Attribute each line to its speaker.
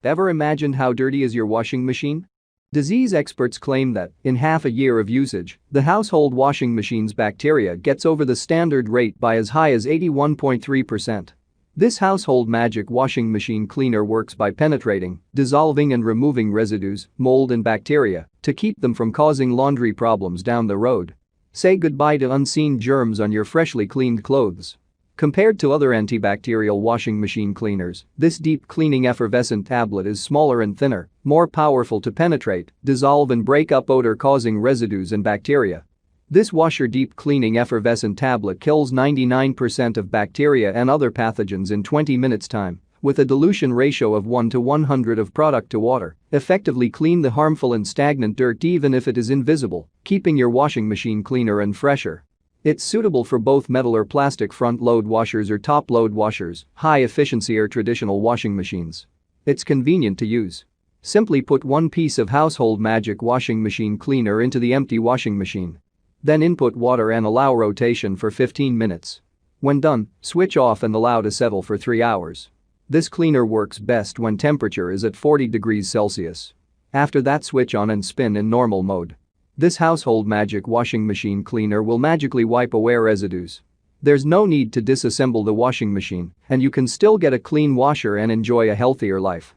Speaker 1: Ever imagined how dirty is your washing machine? Disease experts claim that, in half a year of usage, the household washing machine's bacteria gets over the standard rate by as high as 81.3%. This household magic washing machine cleaner works by penetrating, dissolving and removing residues, mold and bacteria to keep them from causing laundry problems down the road. Say goodbye to unseen germs on your freshly cleaned clothes. Compared to other antibacterial washing machine cleaners, this deep cleaning effervescent tablet is smaller and thinner, more powerful to penetrate, dissolve and break up odor-causing residues and bacteria. This washer deep cleaning effervescent tablet kills 99% of bacteria and other pathogens in 20 minutes time, with a dilution ratio of 1 to 100 of product to water, effectively clean the harmful and stagnant dirt even if it is invisible, keeping your washing machine cleaner and fresher. It's suitable for both metal or plastic front-load washers or top-load washers, high-efficiency or traditional washing machines. It's convenient to use. Simply put one piece of household magic washing machine cleaner into the empty washing machine. Then input water and allow rotation for 15 minutes. When done, switch off and allow to settle for 3 hours. This cleaner works best when temperature is at 40 degrees Celsius. After that, switch on and spin in normal mode. This household magic washing machine cleaner will magically wipe away residues. There's no need to disassemble the washing machine, and you can still get a clean washer and enjoy a healthier life.